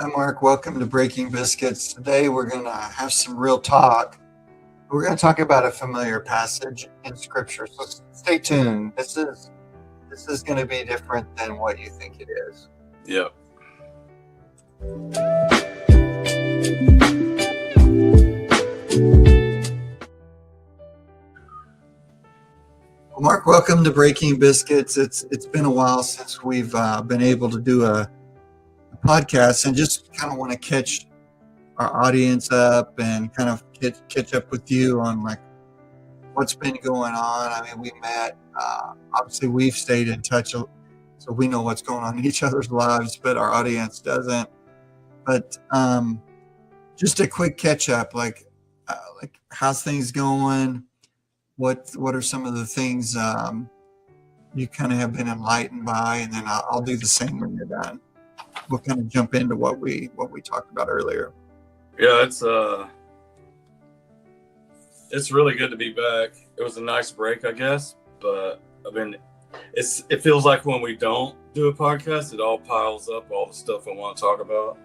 Hi, Mark. Welcome to Breaking Biscuits. Today we're going to have some real talk. We're going to talk about a familiar passage in Scripture. So stay tuned. This is going to be different than what you think it is. Yep. Well, Mark, welcome to Breaking Biscuits. It's been a while since we've been able to do a podcast, and just kind of want to catch our audience up and kind of catch up with you on like what's been going on. I mean, we met. Obviously, we've stayed in touch, so we know what's going on in each other's lives, but our audience doesn't. But just a quick catch up, like how's things going? What are some of the things you kind of have been enlightened by, and then I'll do the same when you're done. We'll kind of jump into what we talked about earlier. Yeah, it's really good to be back. It was a nice break, I guess, but I mean, it feels like when we don't do a podcast, it all piles up, all the stuff I want to talk about.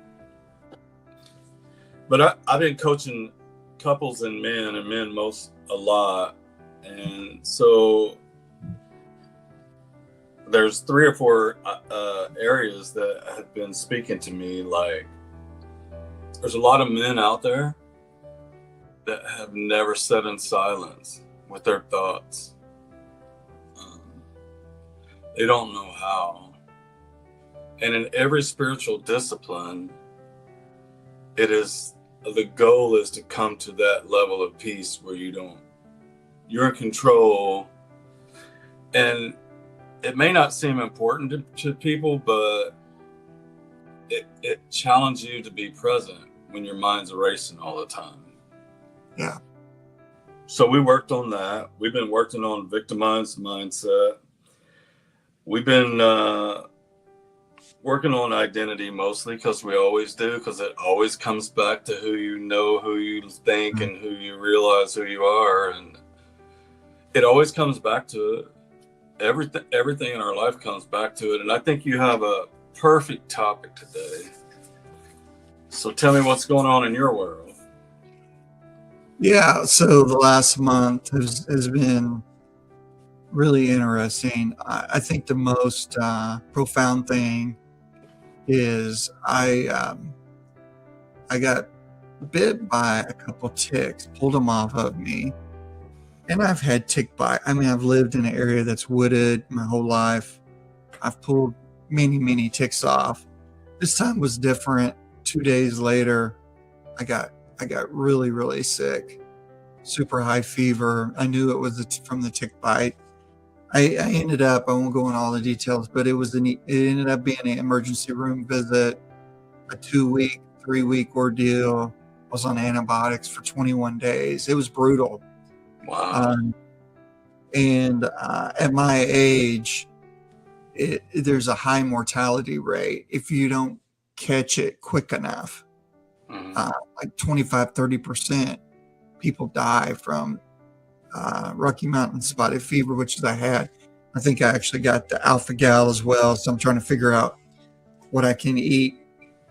But I've been coaching couples and men a lot, and so there's 3 or 4 areas that have been speaking to me. Like, there's a lot of men out there that have never sat in silence with their thoughts. They don't know how. And in every spiritual discipline, the goal is to come to that level of peace where you're in control. And it may not seem important to people, but it challenges you to be present when your mind's racing all the time. Yeah. So we worked on that. We've been working on victimized mindset. We've been working on identity mostly, because we always do, because it always comes back to who you know, who you think, and who you realize who you are. And it always comes back to it. Everything in our life comes back to it. And I think you have a perfect topic today. So tell me what's going on in your world. Yeah, so the last month has been really interesting. I think the most profound thing is I got bit by a couple ticks, pulled them off of me. And I've had tick bite. I mean, I've lived in an area that's wooded my whole life. I've pulled many ticks off. This time was different. 2 days later, I got really sick, super high fever. I knew it was from the tick bite. I ended up, I won't go into all the details, but it ended up being an emergency room visit, a 2-week, 3-week ordeal. I was on antibiotics for 21 days. It was brutal. Wow. And at my age, there's a high mortality rate if you don't catch it quick enough. Like 25-30% people die from Rocky Mountain spotted fever, which is I had. I think I actually got the alpha gal as well, so I'm trying to figure out what I can eat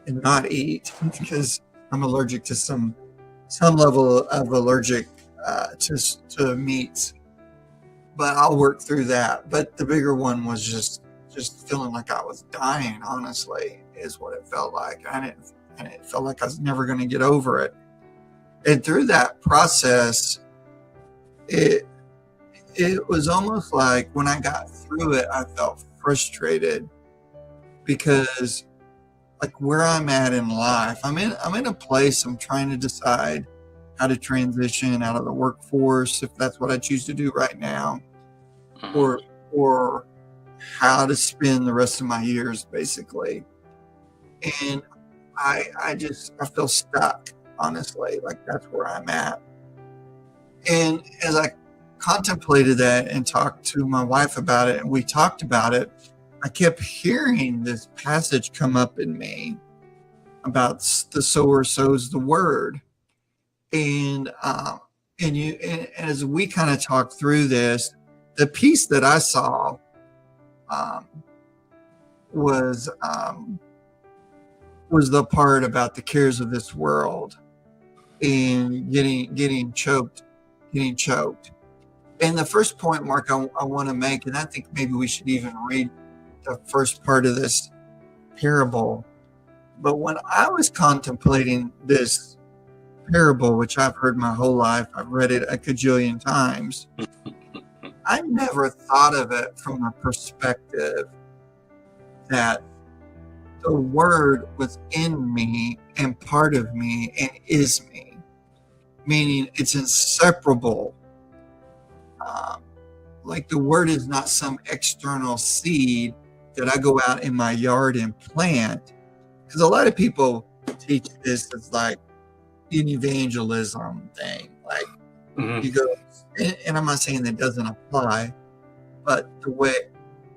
and not eat, because I'm allergic to some level of allergic to meats, but I'll work through that. But the bigger one was just feeling like I was dying, honestly, is what it felt like. And it felt like I was never going to get over it. And through that process, it was almost like when I got through it, I felt frustrated, because like where I'm at in life, I'm in a place, I'm trying to decide how to transition out of the workforce, if that's what I choose to do right now, or how to spend the rest of my years, basically. And I feel stuck, honestly. Like, that's where I'm at. And as I contemplated that and talked to my wife about it, and we talked about it, I kept hearing this passage come up in me about the sower sows the word. And as we kind of talked through this, the piece that I saw was was the part about the cares of this world and getting choked. And the first point, Mark, I want to make, and I think maybe we should even read the first part of this parable. But when I was contemplating this parable, which I've heard my whole life, I've read it a cajillion times, I never thought of it from a perspective that the word was in me and part of me and is me, meaning it's inseparable. Like the word is not some external seed that I go out in my yard and plant. Because a lot of people teach this as like an evangelism thing. Like you go, and I'm not saying that doesn't apply, but the way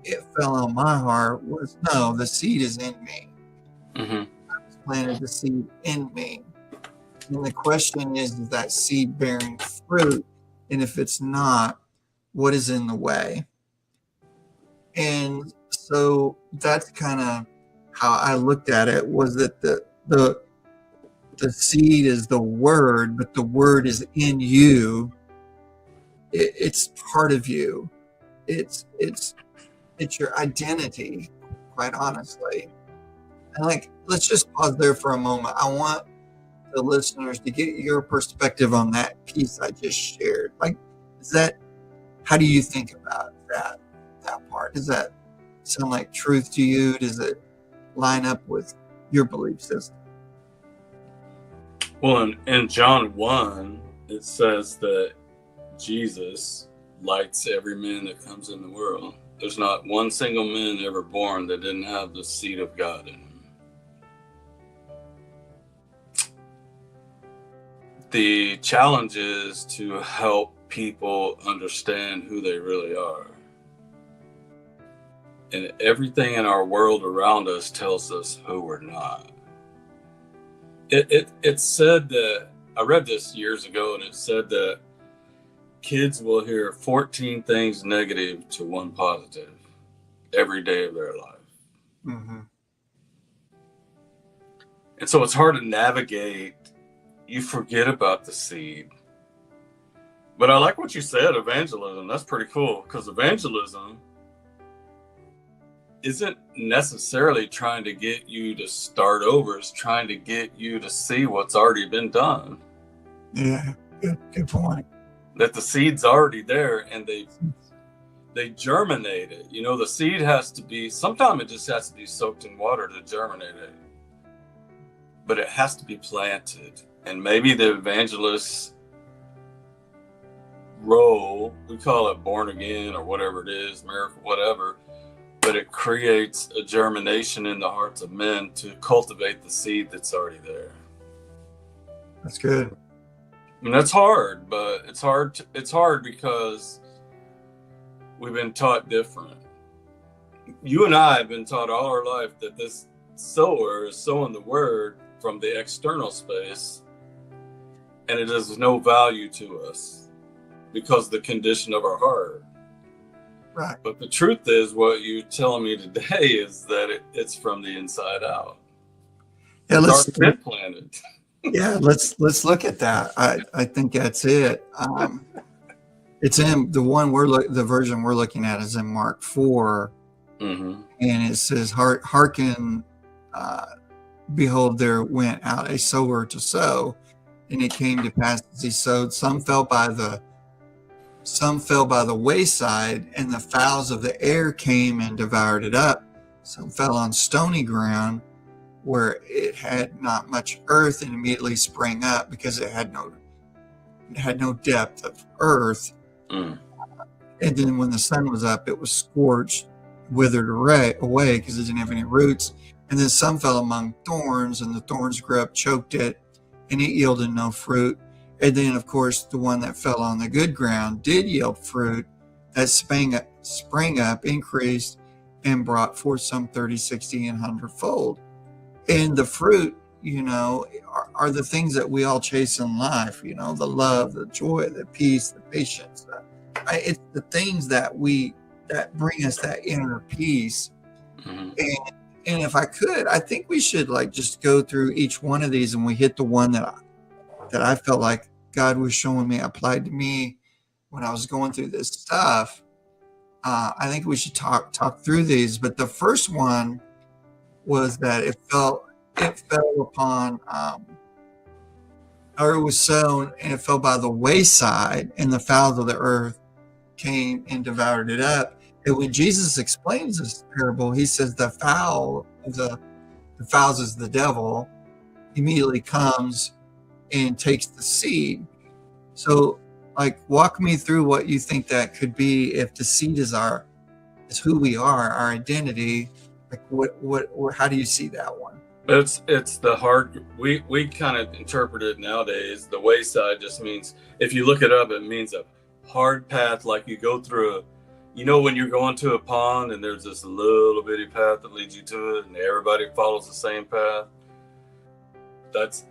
it fell on my heart was, no, the seed is in me. I was planted the seed in me. And the question is that seed bearing fruit? And if it's not, what is in the way? And so that's kind of how I looked at it, was that the seed is the word, but the word is in you. It's part of you. It's your identity, quite honestly. And like, let's just pause there for a moment. I want the listeners to get your perspective on that piece I just shared. Like, how do you think about that part? Does that sound like truth to you? Does it line up with your belief system? Well, in John 1, it says that Jesus lights every man that comes in the world. There's not one single man ever born that didn't have the seed of God in him. The challenge is to help people understand who they really are. And everything in our world around us tells us who we're not. It said that, I read this years ago, and it said that kids will hear 14 things negative to one positive every day of their life. And so it's hard to navigate. You forget about the seed. But I like what you said, evangelism. That's pretty cool, because evangelism isn't necessarily trying to get you to start over. It's trying to get you to see what's already been done. Yeah, good point. That the seed's already there, and they germinate it. You know, the seed has to be, sometimes it just has to be soaked in water to germinate it. But it has to be planted. And maybe the evangelist's role, we call it born again or whatever it is, miracle, whatever, but it creates a germination in the hearts of men to cultivate the seed that's already there. That's good. And that's hard, but it's hard because we've been taught different. You and I have been taught all our life that this sower is sowing the word from the external space, and it has no value to us because of the condition of our heart. Right. But the truth is, what you're telling me today is that it's from the inside out. Yeah, It's already been planted. Yeah, let's look at that. I think that's it. It's in the version we're looking at is in Mark 4, and it says, "Hearken, behold, there went out a sower to sow, and it came to pass as he sowed, some fell by the wayside, and the fowls of the air came and devoured it up. Some fell on stony ground, where it had not much earth, and immediately sprang up, because it had no depth of earth. And then when the sun was up, it was scorched, withered away, because it didn't have any roots. And then some fell among thorns, and the thorns grew up, choked it, and it yielded no fruit. And then, of course, the one that fell on the good ground did yield fruit, that sprang up, increased, and brought forth some 30, 60, and 100-fold." And the fruit, are the things that we all chase in life, the love, the joy, the peace, the patience. It's the things that bring us that inner peace. And if I could, I think we should like just go through each one of these, and we hit the one that I felt like God was showing me applied to me when I was going through this stuff. I think we should talk through these. But the first one was that it fell upon, or it was sown, and it fell by the wayside, and the fowls of the earth came and devoured it up. And when Jesus explains this parable, he says the fowls is the devil, immediately comes and takes the seed. So, like, walk me through what you think that could be if the seed is who we are, our identity. Like, how do you see that one? It's the hard. We kind of interpret it nowadays. The wayside just means, if you look it up, it means a hard path, like you go through when you're going to a pond and there's this little bitty path that leads you to it, and everybody follows the same path.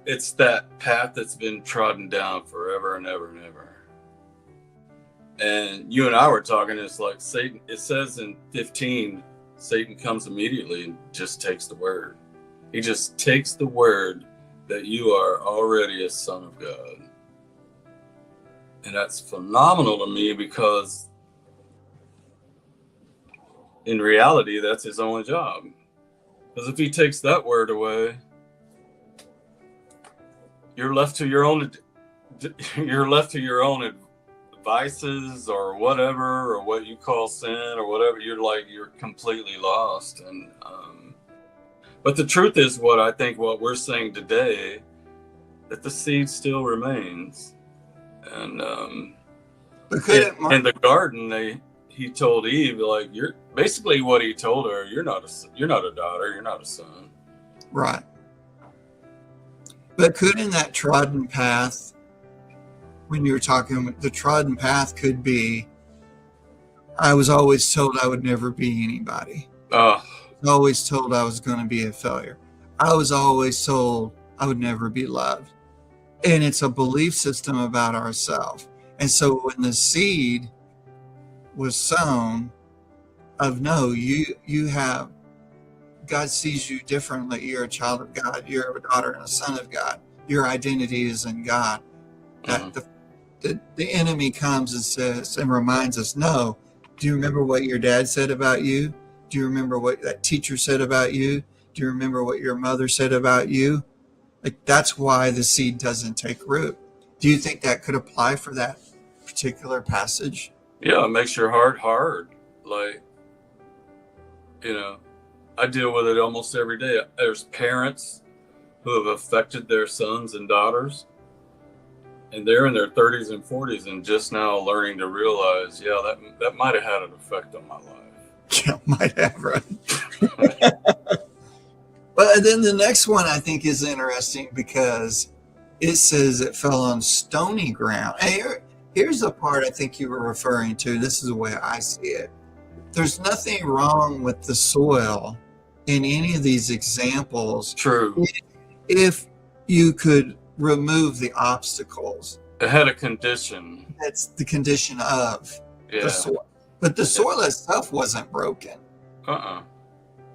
It's that path that's been trodden down forever and ever and ever. And you and I were talking, it's like Satan. It says in 15, Satan comes immediately and just takes the word. He just takes the word that you are already a son of God. And that's phenomenal to me, because in reality, that's his only job. Because if he takes that word away, you're left to your own vices or whatever, or what you call sin or whatever. You're completely lost. And but the truth is, what we're saying today, that the seed still remains. And in the garden, he told Eve, like, you're basically what he told her. You're not a daughter. You're not a son. Right. But couldn't that trodden path, when you were talking, the trodden path could be, I was always told I would never be anybody. I was always told I was going to be a failure. I was always told I would never be loved. And it's a belief system about ourselves. And so when the seed was sown of, no, you have, God sees you differently. You're a child of God. You're a daughter and a son of God. Your identity is in God. That the enemy comes and says and reminds us, no, do you remember what your dad said about you? Do you remember what that teacher said about you? Do you remember what your mother said about you? Like, that's why the seed doesn't take root. Do you think that could apply for that particular passage? Yeah, it makes your heart hard. Like, I deal with it almost every day. There's parents who have affected their sons and daughters, and they're in their 30s and 40s and just now learning to realize, that might have had an effect on my life. Yeah, might have, right? But then the next one I think is interesting, because it says it fell on stony ground. And here's the part I think you were referring to. This is the way I see it. There's nothing wrong with the soil in any of these examples. True. If you could remove the obstacles. It had a condition. That's the condition of the soil. But the soil itself wasn't broken.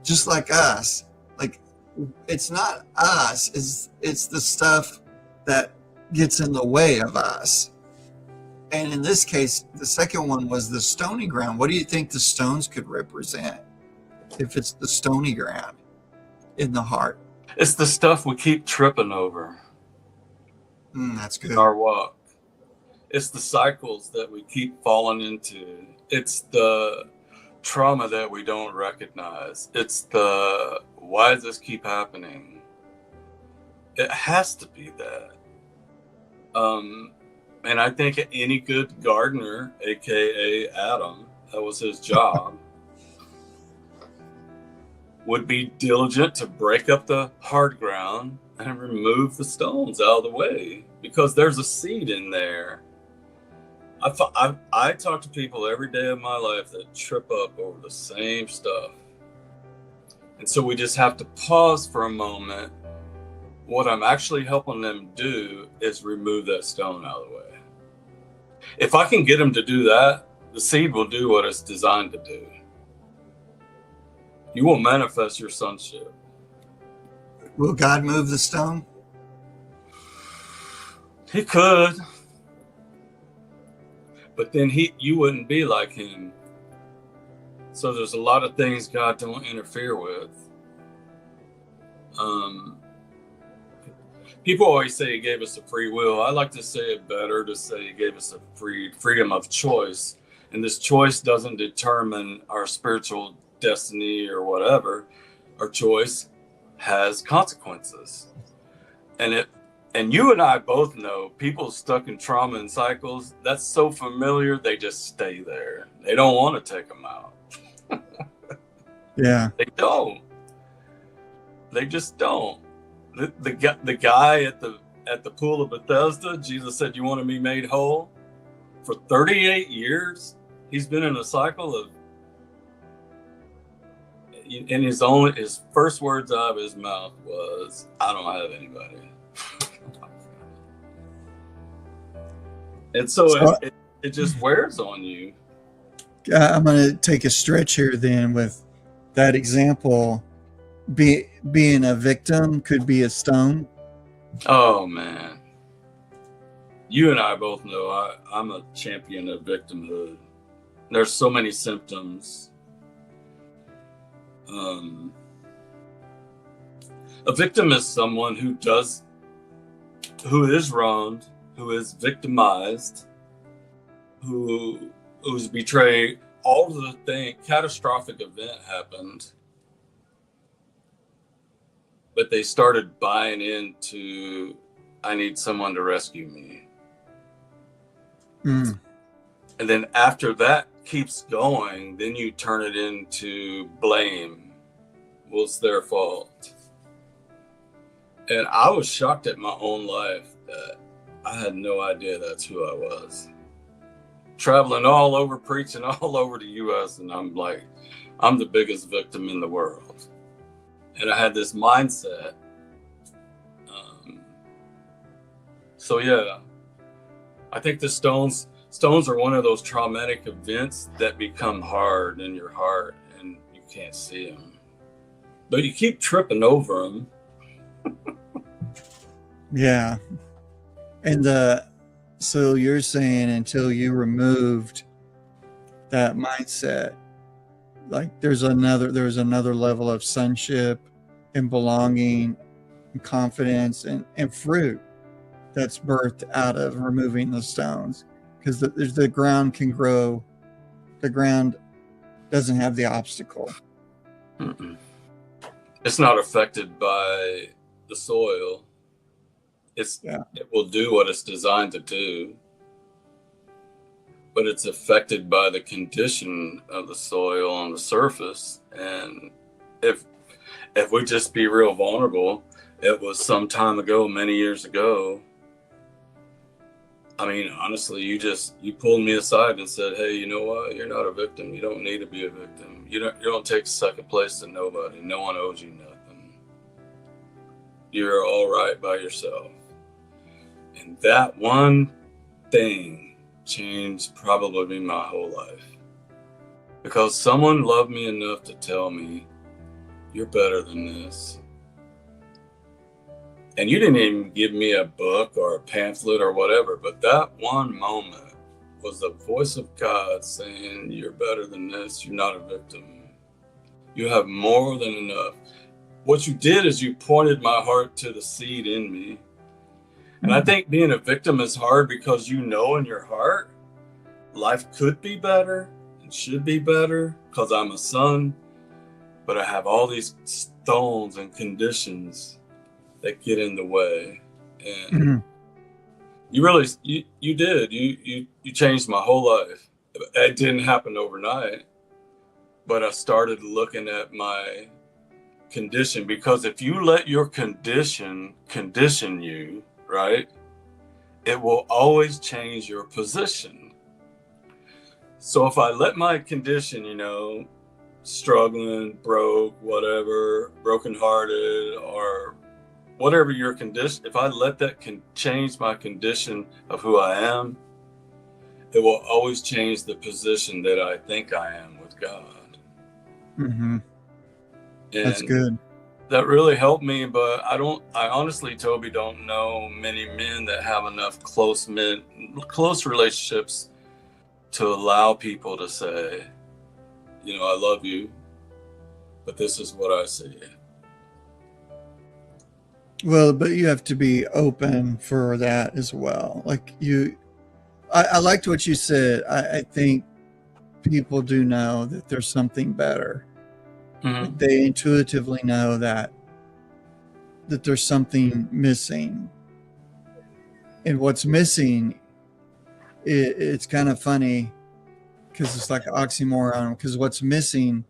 Just like us. Like, it's not us, it's the stuff that gets in the way of us. And in this case, the second one was the stony ground. What do you think the stones could represent if it's the stony ground in the heart? It's the stuff we keep tripping over. That's good. In our walk. It's the cycles that we keep falling into. It's the trauma that we don't recognize. It's the, why does this keep happening? It has to be that. And I think any good gardener, aka Adam, that was his job, would be diligent to break up the hard ground and remove the stones out of the way, because there's a seed in there. I talk to people every day of my life that trip up over the same stuff. And so we just have to pause for a moment. What I'm actually helping them do is remove that stone out of the way. If I can get them to do that, the seed will do what it's designed to do. You will manifest your sonship. Will God move the stone? He could, but then you wouldn't be like him. So there's a lot of things God don't interfere with. People always say he gave us a free will. I like to say it better to say he gave us a freedom of choice. And this choice doesn't determine our spiritual destiny or whatever. Our choice has consequences. And you and I both know people stuck in trauma and cycles, that's so familiar, they just stay there. They don't want to take them out. Yeah. They don't. They just don't. The guy at the pool of Bethesda, Jesus said, "You want to be made whole?" For 38 years, he's been in a cycle of, and his first words out of his mouth was, "I don't have anybody." And so it just wears on you. I'm going to take a stretch here then with that example. Being a victim could be a stone. Oh man, you and I both know I'm a champion of victimhood. There's so many symptoms. A victim is someone who is wronged, who is victimized, who's betrayed. All of the catastrophic event happened, but they started buying into, I need someone to rescue me. And then after that keeps going, then you turn it into blame. Well, it's their fault. And I was shocked at my own life that I had no idea that's who I was. Traveling all over, preaching all over the U.S., and I'm like, I'm the biggest victim in the world. And I had this mindset. So yeah, I think the stones are one of those traumatic events that become hard in your heart, and you can't see them, but you keep tripping over them. Yeah. And so you're saying until you removed that mindset, like there's another level of sonship and belonging and confidence and fruit that's birthed out of removing the stones, because the ground can grow. The ground doesn't have the obstacle. It's not affected by the soil. It will do what it's designed to do, but it's affected by the condition of the soil on the surface. And if we just be real vulnerable, it was some time ago, many years ago. I mean, honestly, you pulled me aside and said, "Hey, you know what? You're not a victim. You don't need to be a victim. You don't take second place to nobody. No one owes you nothing. You're all right by yourself." And that one thing changed probably my whole life, because someone loved me enough to tell me, "You're better than this." And you didn't even give me a book or a pamphlet or whatever, but that one moment was the voice of God saying, "You're better than this. You're not a victim. You have more than enough." What you did is you pointed my heart to the seed in me. And I think being a victim is hard because you know in your heart life could be better and should be better because I'm a son, but I have all these stones and conditions that get in the way. And you really, you did. You changed my whole life. It didn't happen overnight, but I started looking at my condition, because if you let your condition you, right, it will always change your position. So if I let my condition, struggling, broke, whatever, brokenhearted, or whatever your condition, if I let that change my condition of who I am, it will always change the position that I think I am with God. Mm-hmm. That's And good. that really helped me, but I honestly, Toby, don't know many men that have enough close relationships to allow people to say, I love you, but this is what I see. Well, but you have to be open for that as well. Like I liked what you said. I think people do know that there's something better. Mm-hmm. They intuitively know that there's something missing, and what's missing, it's kind of funny because it's like an oxymoron. Because what's missing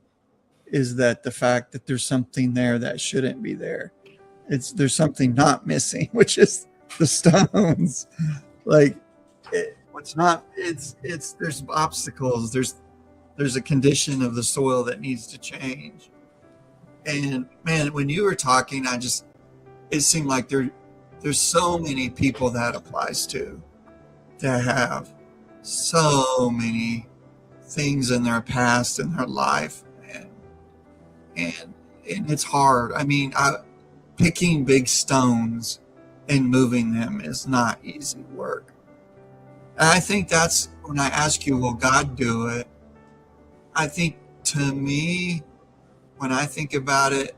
is that the fact that there's something there that shouldn't be there. There's something not missing, which is the stones. Like what's not, it's there's obstacles. There's a condition of the soil that needs to change. And man, when you were talking, it seemed like there's so many people that applies to that have so many things in their past in their life, and it's hard. I mean, picking big stones and moving them is not easy work. And I think that's when I ask you, will God do it? I think, to me, when I think about it,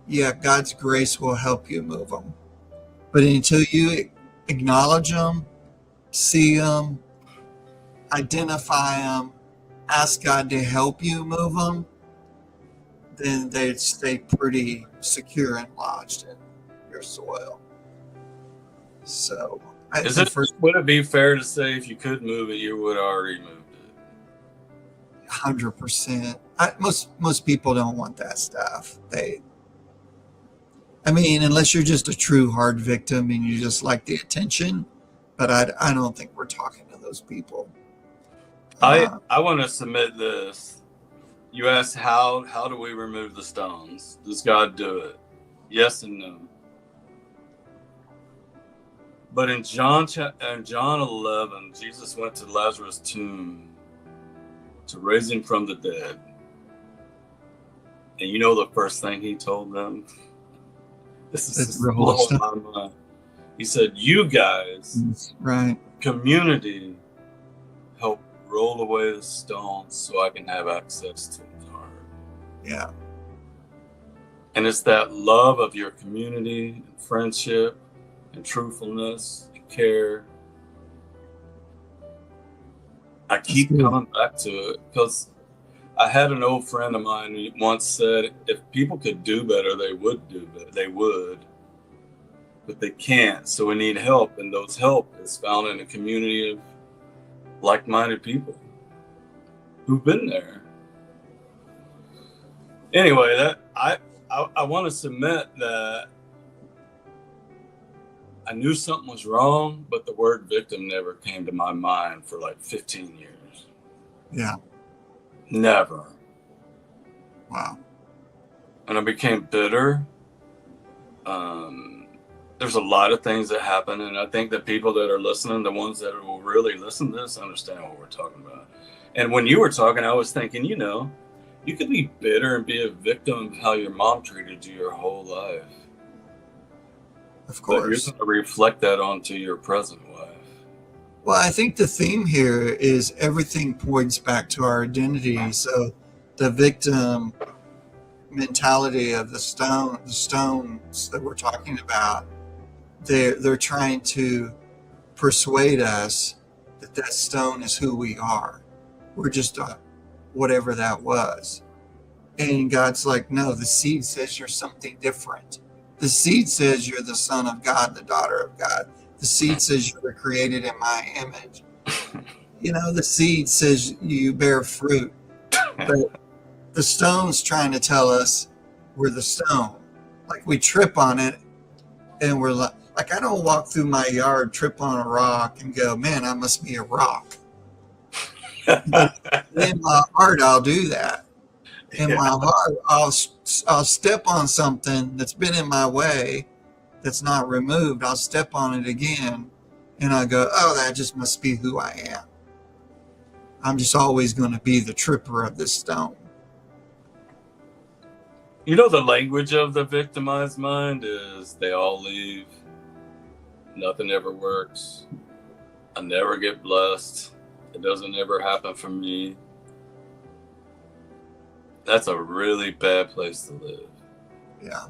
yeah, God's grace will help you move them. But until you acknowledge them, see them, identify them, ask God to help you move them, then they'd stay pretty secure and lodged in your soil. So, would it be fair to say if you could move it, you would already moved it? 100%. Most people don't want that stuff. Unless you're just a true hard victim and you just like the attention, but I don't think we're talking to those people. I want to submit this. You asked how do we remove the stones? Does God do it? Yes and no. But in John 11, Jesus went to Lazarus' tomb to raise him from the dead. And you know the first thing he told them? This is blowing my mind. He said, you guys, right, community, help roll away the stones so I can have access to the heart. Yeah. And it's that love of your community and friendship and truthfulness and care. I keep coming back to it because I had an old friend of mine who once said, if people could do better, they would do better. They would, but they can't. So we need help. And those help is found in a community of like-minded people who've been there. Anyway, I want to submit that I knew something was wrong, but the word victim never came to my mind for like 15 years. Yeah. Never. Wow. And I became bitter. There's a lot of things that happen, and I think that people that are listening, the ones that will really listen to this, understand what we're talking about. And when you were talking, I was thinking, you could be bitter and be a victim of how your mom treated you your whole life. Of course. But you're going to reflect that onto your present life. Well, I think the theme here is everything points back to our identity. So the victim mentality of the stones that we're talking about, they're trying to persuade us that stone is who we are. We're just whatever that was. And God's like, no, the seed says you're something different. The seed says you're the son of God, the daughter of God. The seed says you were created in my image. The seed says you bear fruit. But the stone's trying to tell us we're the stone. Like we trip on it and we're like I don't walk through my yard, trip on a rock and go, man, I must be a rock. But in my heart, I'll do that. In my heart, I'll step on something that's been in my way that's not removed. I'll step on it again and I go, oh, that just must be who I am. I'm just always going to be the tripper of this stone. You know, the language of the victimized mind is they all leave. Nothing ever works. I never get blessed. It doesn't ever happen for me. That's a really bad place to live. Yeah.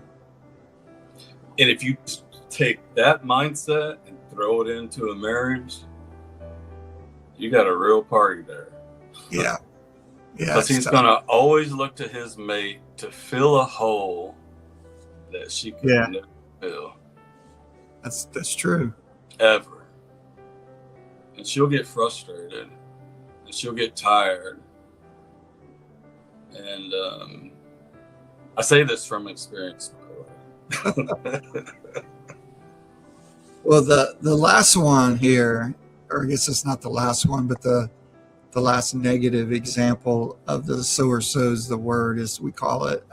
And if you take that mindset and throw it into a marriage, you got a real party there. Yeah. Yeah. Because he's going to always look to his mate to fill a hole that she could never fill. That's true. Ever. And she'll get frustrated. And she'll get tired. And I say this from experience. Well, the last one here, or I guess it's not the last one, but the last negative example of the sower sows the word, as we call it.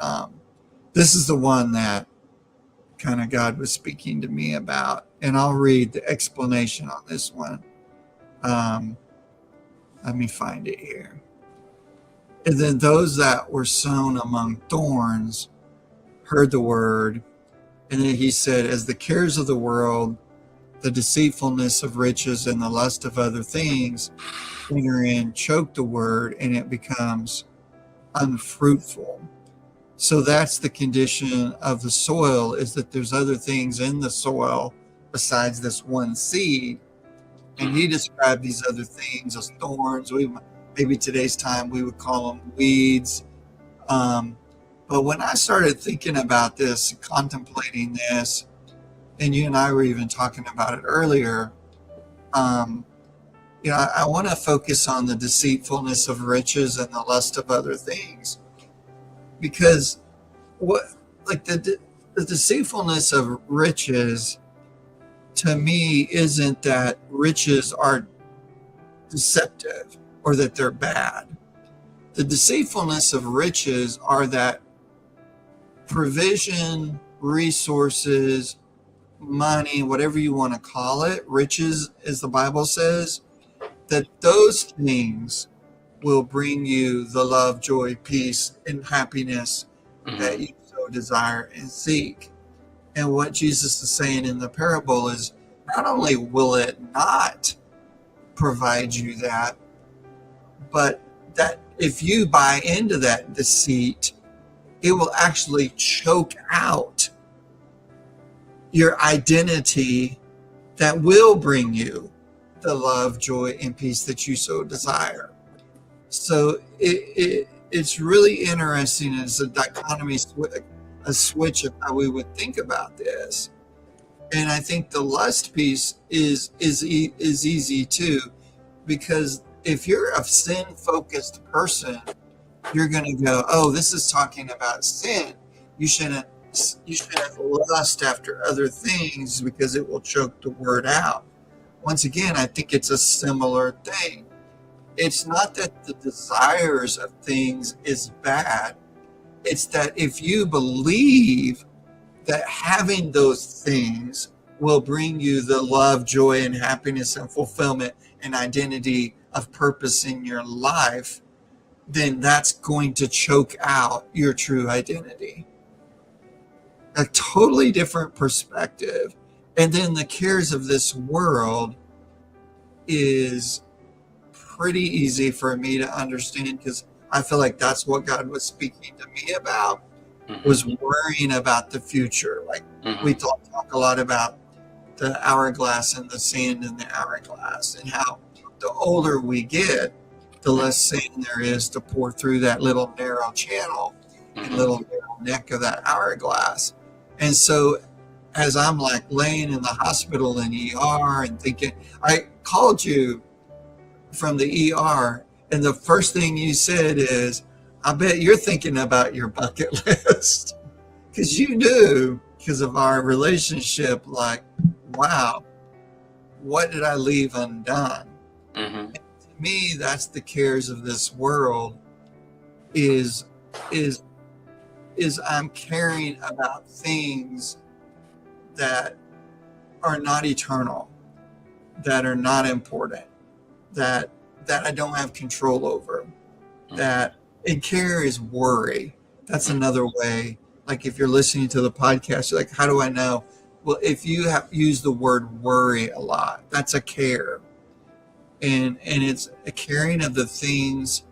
This is the one that kind of God was speaking to me about, and I'll read the explanation on this one. Let me find it here. And then those that were sown among thorns heard the word, and then he said, as the cares of the world, the deceitfulness of riches, and the lust of other things enter in, choke the word, and it becomes unfruitful. So that's the condition of the soil, is that there's other things in the soil besides this one seed. And he described these other things as thorns. Maybe today's time we would call them weeds. But when I started thinking about this, contemplating this, and you and I were even talking about it earlier, I want to focus on the deceitfulness of riches and the lust of other things, because the deceitfulness of riches, to me, isn't that riches are deceptive or that they're bad. The deceitfulness of riches are that provision, resources, money, whatever you want to call it, riches, as the Bible says, that those things will bring you the love, joy, peace, and happiness that you so desire and seek. And what Jesus is saying in the parable is, not only will it not provide you that, but that if you buy into that deceit, it will actually choke out your identity that will bring you the love, joy, and peace that you so desire. So it's really interesting. It's a dichotomy, a switch of how we would think about this. And I think the lust piece is easy too, because if you're a sin-focused person, you're going to go, oh, this is talking about sin. You shouldn't lust after other things because it will choke the word out. Once again, I think it's a similar thing. It's not that the desires of things is bad. It's that if you believe that having those things will bring you the love, joy, and happiness and fulfillment and identity of purpose in your life, then that's going to choke out your true identity. A totally different perspective. And then the cares of this world is pretty easy for me to understand, because I feel like that's what God was speaking to me about, was worrying about the future. Like we talk a lot about the hourglass and the sand in the hourglass, and how the older we get, the less sand there is to pour through that little narrow channel and little narrow neck of that hourglass. And so as I'm like laying in the hospital in ER and thinking, I called you from the ER, and the first thing you said is, I bet you're thinking about your bucket list, because you knew, because of our relationship, like, wow, what did I leave undone? And to me, that's the cares of this world, is I'm caring about things that are not eternal, that are not important, that I don't have control over, and care is worry. That's another way like if you're listening to the podcast, you're like, how do I know? Well, if you have used the word worry a lot, that's a care. And it's a caring of the things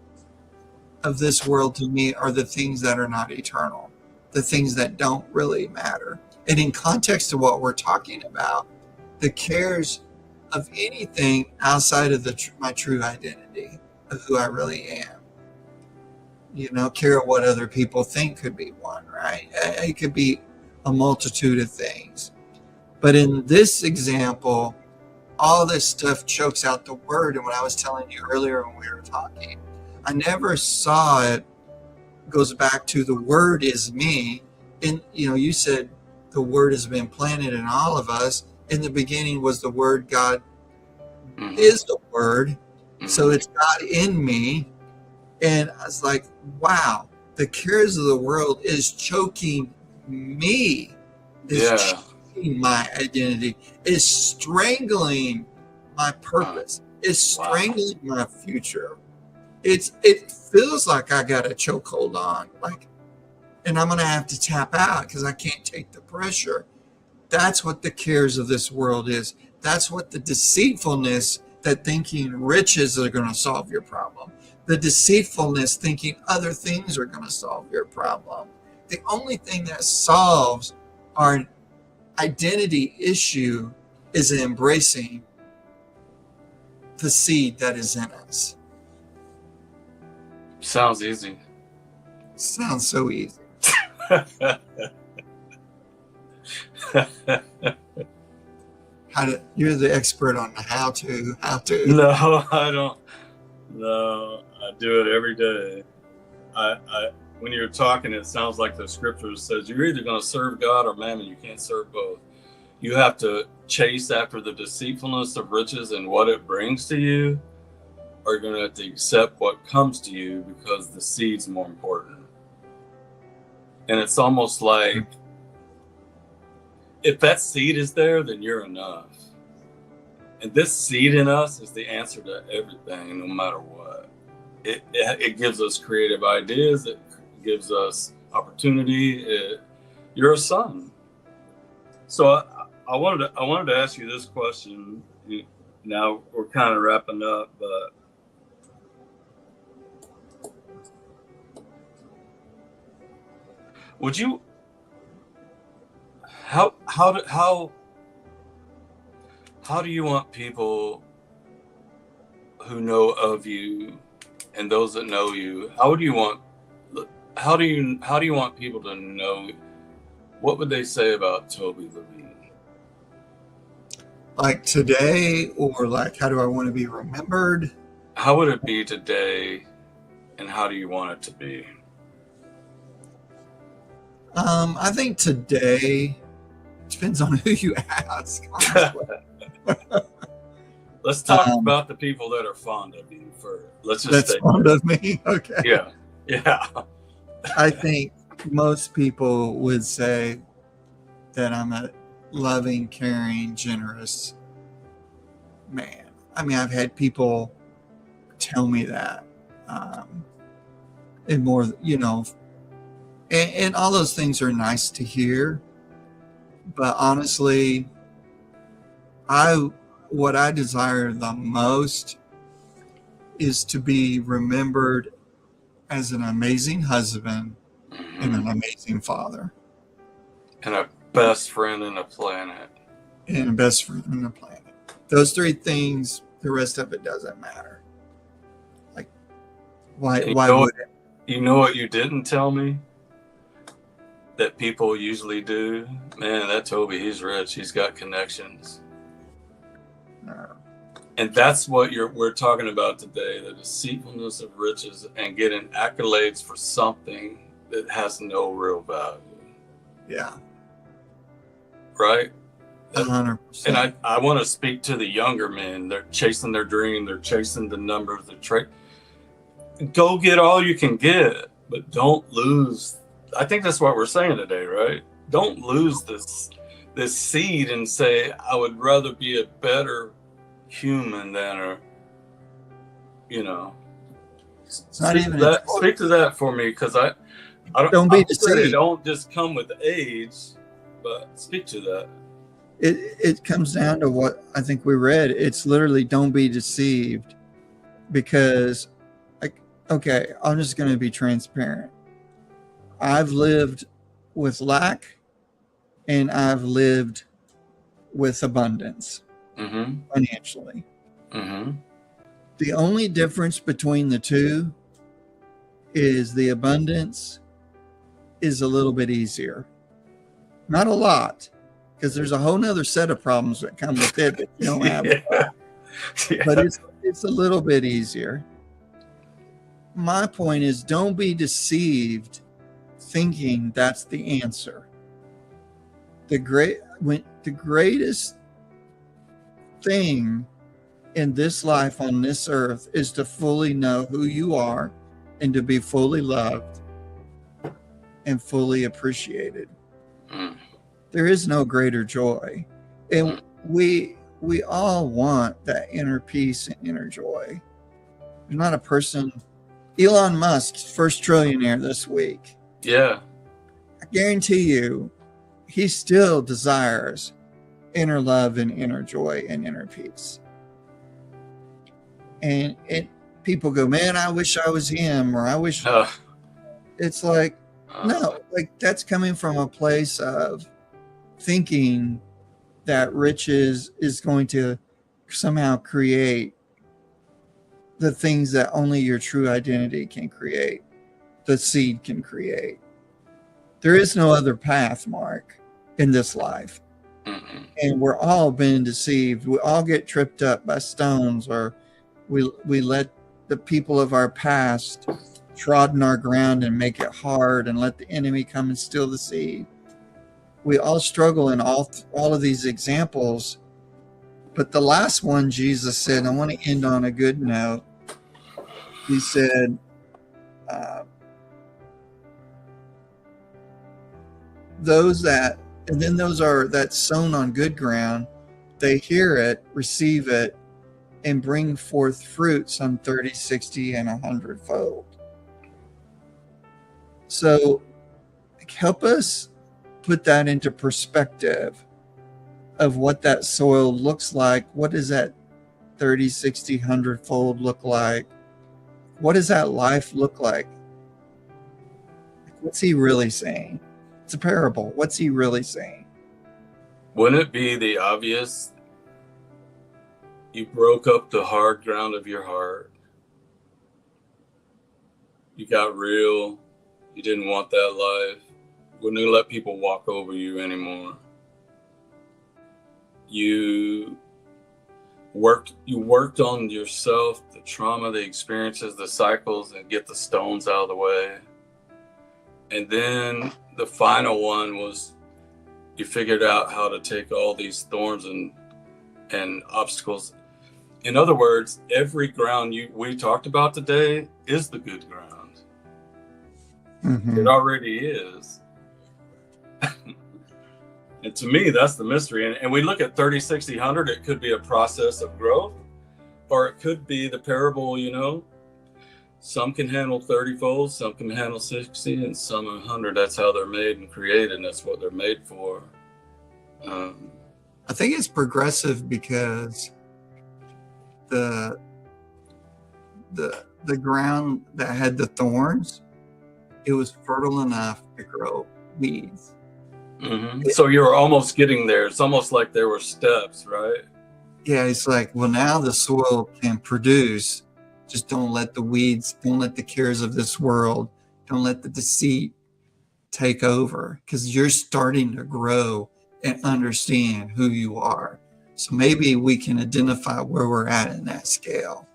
of this world. To me, are the things that are not eternal, the things that don't really matter. And in context to what we're talking about, the cares of anything outside of my true identity of who I really am. You know, care what other people think could be one, right? It could be a multitude of things. But in this example, all this stuff chokes out the word. And what I was telling you earlier when we were talking, I never saw it goes back to the word is me. And, you know, you said the word has been planted in all of us. In the beginning was the word. God is the word. So it's God in me. And I was like, wow, the cares of the world is choking me. Is choking my identity. Is strangling my purpose. Is strangling my future. It feels like I got a chokehold on. Like, and I'm going to have to tap out because I can't take the pressure. That's what the cares of this world is. That's what the deceitfulness that thinking riches are going to solve your problem. The deceitfulness thinking other things are going to solve your problem. The only thing that solves our identity issue is embracing the seed that is in us. Sounds easy. Sounds so easy. You're the expert on the how to. No, I don't. No, I do it every day. When you're talking, it sounds like the scripture says you're either going to serve God or mammon. You can't serve both. You have to chase after the deceitfulness of riches and what it brings to you, or you're going to have to accept what comes to you because the seed's more important. And it's almost like if that seed is there, then you're enough. And this seed in us is the answer to everything, no matter what. It gives us creative ideas. It gives us opportunity. You're a son. So I wanted to ask you this question. Now we're kind of wrapping up, but would you? How do you want people who know of you and those that know you? How do you want people to know? What would they say about Toby Levine? Like today, or like how do I want to be remembered? How would it be today, and how do you want it to be? I think today depends on who you ask. Let's talk about the people that are fond of you first. Let's just that's fond of me. Okay. Yeah. I think most people would say that I'm a loving, caring, generous man. I mean, I've had people tell me that, and more, you know, and all those things are nice to hear. But honestly, what I desire the most is to be remembered as an amazing husband and an amazing father. And a best friend in the planet. And a best friend in the planet. Those three things, the rest of it doesn't matter. Like, why would it? You know what you didn't tell me? That people usually do? Man, that Toby, he's rich. He's got connections. And that's what we're talking about today, the deceitfulness of riches and getting accolades for something that has no real value. Yeah. Right? 100%. And I want to speak to the younger men. They're chasing their dream. They're chasing the numbers. Go get all you can get, but don't lose. I think that's what we're saying today, right? Don't lose this seed and say, I would rather be a better human than it's not even speak to that for me, because Don't I be said it deceived. don't just come with age, but speak to that. It comes down to what I think we read. It's literally don't be deceived, because, like, okay, I'm just going to be transparent. I've lived with lack and I've lived with abundance financially. The only difference between the two is the abundance is a little bit easier. Not a lot, because there's a whole nother set of problems that come with it that you don't have. Yeah. But it's a little bit easier. My point is, don't be deceived thinking that's the answer. The greatest thing in this life on this earth is to fully know who you are and to be fully loved and fully appreciated. There is no greater joy. And we all want that inner peace and inner joy. There's not a person. Elon Musk, first trillionaire this week. Yeah. I guarantee you, he still desires inner love and inner joy and inner peace. And people go, man, I wish I was him, or I wish. It's like, no, like that's coming from a place of thinking that riches is going to somehow create the things that only your true identity can create, the seed can create. There is no other path, Mark, in this life. And we're all being deceived. We all get tripped up by stones, or we let the people of our past trodden our ground and make it hard and let the enemy come and steal the seed. We all struggle in all of these examples. But the last one, Jesus said, I want to end on a good note. He said, those that's sown on good ground, they hear it, receive it, and bring forth fruit some 30, 60, and 100-fold. So help us put that into perspective of what that soil looks like. What does that 30, 60, 100-fold look like? What does that life look like? What's he really saying? It's a parable. What's he really saying? Wouldn't it be the obvious? You broke up the hard ground of your heart. You got real. You didn't want that life. Wouldn't you let people walk over you anymore? You worked on yourself, the trauma, the experiences, the cycles, and get the stones out of the way. And then the final one was you figured out how to take all these thorns and obstacles. In other words, every ground we talked about today is the good ground. It already is. And to me, that's the mystery. And we look at 30, 60, 100, it could be a process of growth, or it could be the parable, some can handle 30-fold, some can handle 60, and some 100. That's how they're made and created, and that's what they're made for. I think it's progressive because the ground that had the thorns, it was fertile enough to grow weeds. So you were almost getting there. It's almost like there were steps, right? Yeah, it's like, well, now the soil can produce. Just don't let the weeds, don't let the cares of this world, don't let the deceit take over, because you're starting to grow and understand who you are. So maybe we can identify where we're at in that scale.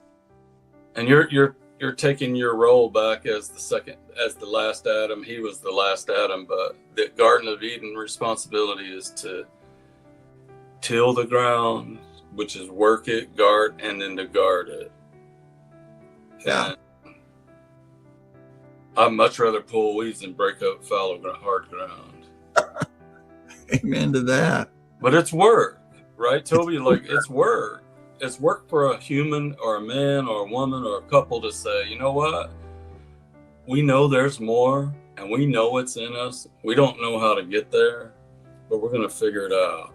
And you're taking your role back as the last Adam. He was the last Adam, but the Garden of Eden responsibility is to till the ground, which is work it, guard, and then to guard it. Yeah. And I'd much rather pull weeds than break up fallow, hard ground. Amen to that. But it's work, right, Toby? It's work. It's work for a human or a man or a woman or a couple to say, you know what? We know there's more, and we know it's in us. We don't know how to get there, but we're going to figure it out.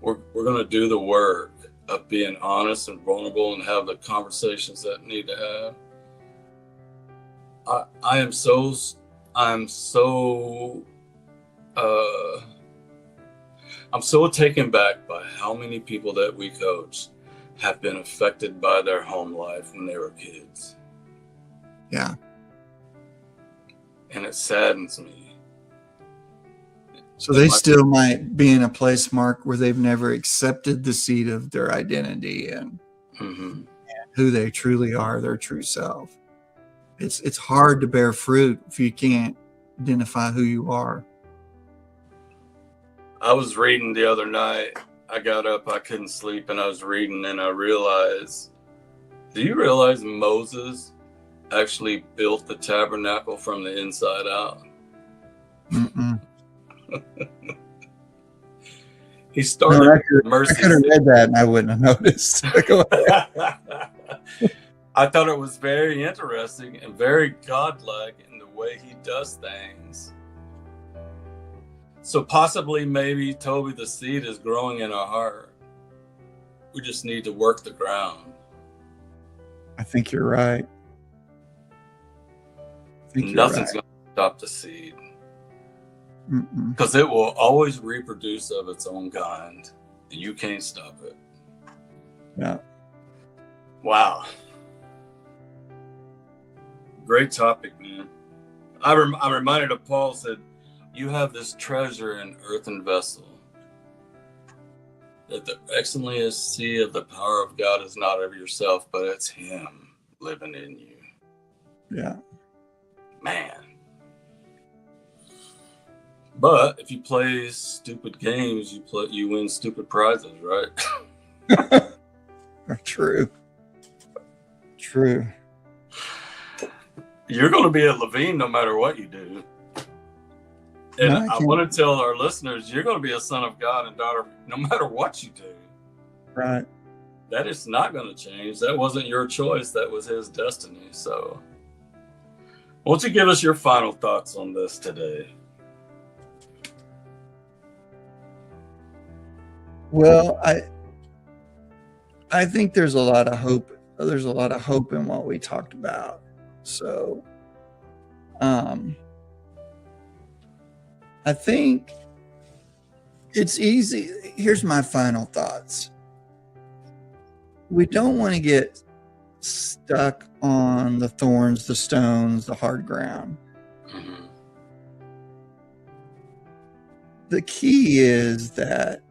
We're going to do the work of being honest and vulnerable and have the conversations that need to have. I'm so taken back by how many people that we coach have been affected by their home life when they were kids. Yeah. And it saddens me. So they still might be in a place, Mark, where they've never accepted the seed of their identity and who they truly are, their true self. It's hard to bear fruit if you can't identify who you are. I was reading the other night. I got up, I couldn't sleep, and I was reading, and I realized, do you realize Moses actually built the tabernacle from the inside out? He started mercy. I could have read that and I wouldn't have noticed. I thought it was very interesting and very godlike in the way he does things. So possibly, maybe, Toby, the seed is growing in our heart. We just need to work the ground. I think you're right. Nothing's going to stop the seed. Because it will always reproduce of its own kind, and you can't stop it. Yeah. Wow. Great topic, man. I'm reminded of Paul said, you have this treasure in earthen vessel, that the excellency of the power of God is not of yourself, but it's Him living in you. Yeah. Man. But if you play stupid games, you win stupid prizes, right? True. You're going to be a Levine no matter what you do. And I want to tell our listeners, you're going to be a son of God and daughter no matter what you do. Right. That is not going to change. That wasn't your choice. That was His destiny. So won't you give us your final thoughts on this today? Well, I think there's a lot of hope. There's a lot of hope in what we talked about. So, I think it's easy. Here's my final thoughts. We don't want to get stuck on the thorns, the stones, the hard ground. The key is that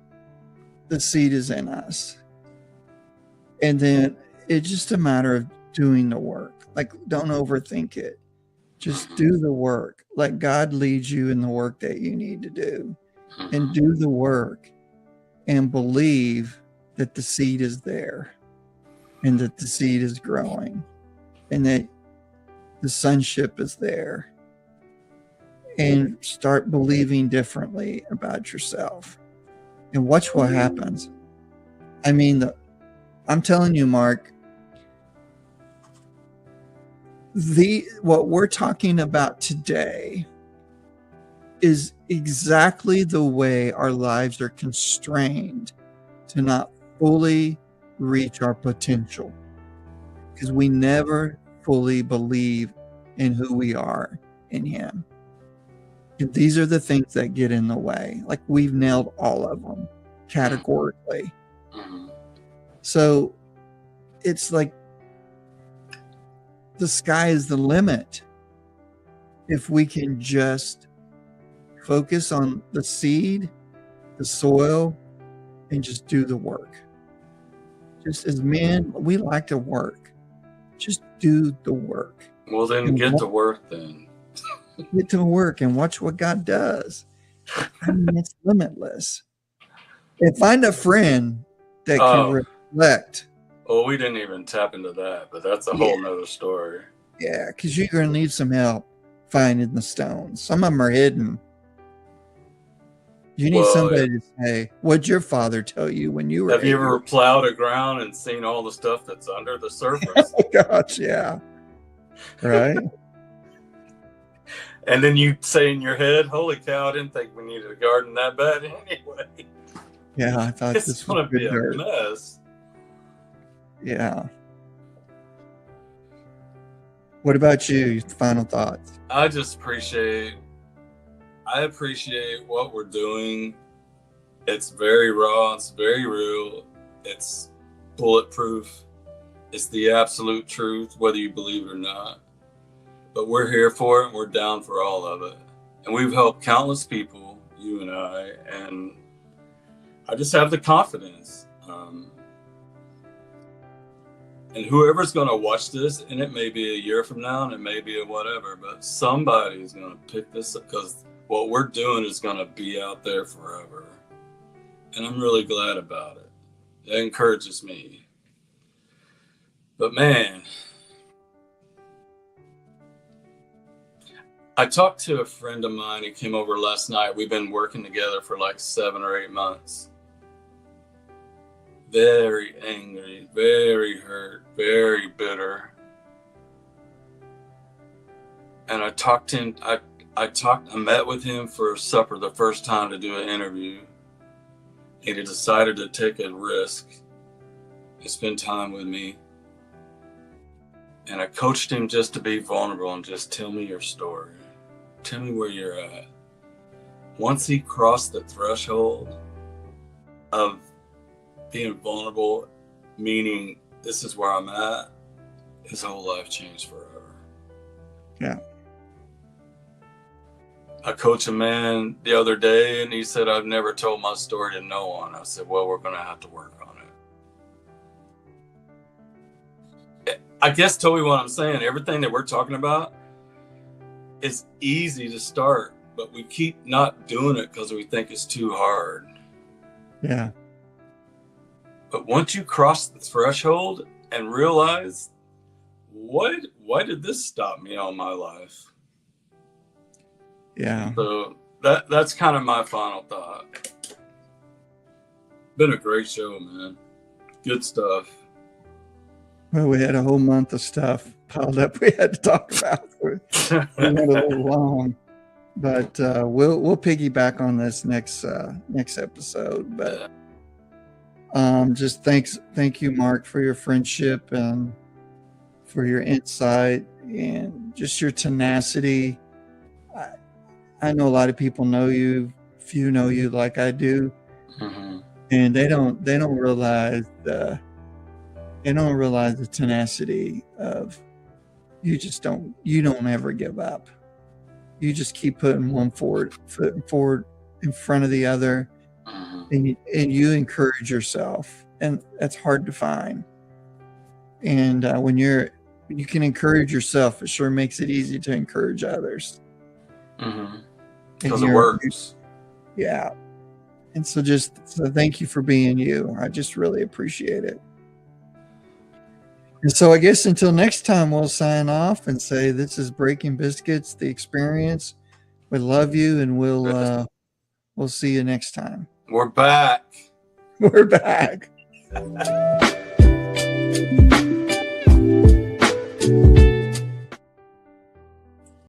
the seed is in us. And then it's just a matter of doing the work. Like, don't overthink it. Just do the work. Let God lead you in the work that you need to do. And do the work and believe that the seed is there and that the seed is growing and that the sonship is there. And start believing differently about yourself. And watch what happens. I mean, I'm telling you, Mark, what we're talking about today is exactly the way our lives are constrained to not fully reach our potential, because we never fully believe in who we are in Him. And these are the things that get in the way. Like, we've nailed all of them categorically. So it's like the sky is the limit if we can just focus on the seed, the soil, and just do the work. Just as men, we like to work. Just do the work. Well, then get to work then. Get to work and watch what God does. I mean, it's limitless. And find a friend that can reflect. Well, we didn't even tap into that, but that's a whole nother story. Yeah, because you're going to need some help finding the stones. Some of them are hidden. You need somebody to say, what'd your father tell you when you were? Have you ever plowed a ground and seen all the stuff that's under the surface? Oh, gosh, yeah. Right? And then you say in your head, holy cow, I didn't think we needed a garden that bad anyway. Yeah, I thought It's this going was to be good a dirt. mess. Yeah. What about you? Final thoughts? I appreciate what we're doing. It's very raw. It's very real. It's bulletproof. It's the absolute truth, whether you believe it or not. But we're here for it, and we're down for all of it. And we've helped countless people, you and I, and I just have the confidence. And whoever's going to watch this, and it may be a year from now, and it may be a whatever, but somebody's going to pick this up because what we're doing is going to be out there forever. And I'm really glad about it. It encourages me. But man, I talked to a friend of mine. He came over last night. We've been working together for like 7 or 8 months. Very angry, very hurt, very bitter. And I met with him for supper the first time to do an interview. And he decided to take a risk and spend time with me. And I coached him just to be vulnerable and just tell me your story. Tell me where you're at. Once he crossed the threshold of being vulnerable, meaning this is where I'm at, his whole life changed forever. Yeah. I coached a man the other day and he said, I've never told my story to no one. I said, well, we're going to have to work on it. I guess, Toby, what I'm saying, everything that we're talking about is easy to start, but we keep not doing it because we think it's too hard. Yeah. But once you cross the threshold and realize, why did this stop me all my life? Yeah. So that's kind of my final thought. Been a great show, man. Good stuff. Well, we had a whole month of stuff piled up we had to talk about. We went a little long, but we'll piggyback on this next episode. But just thank you, Mark, for your friendship and for your insight and just your tenacity. I know a lot of people know you, few know you like I do, and they don't realize the tenacity of you don't ever give up. You just keep putting one foot forward in front of the other, and you encourage yourself, and that's hard to find. And when you can encourage yourself, it sure makes it easy to encourage others. Because it works. Yeah. And so thank you for being you. I just really appreciate it. And so I guess until next time, we'll sign off and say this is Breaking Biscuits, the experience. We love you, and we'll see you next time. We're back. We're back.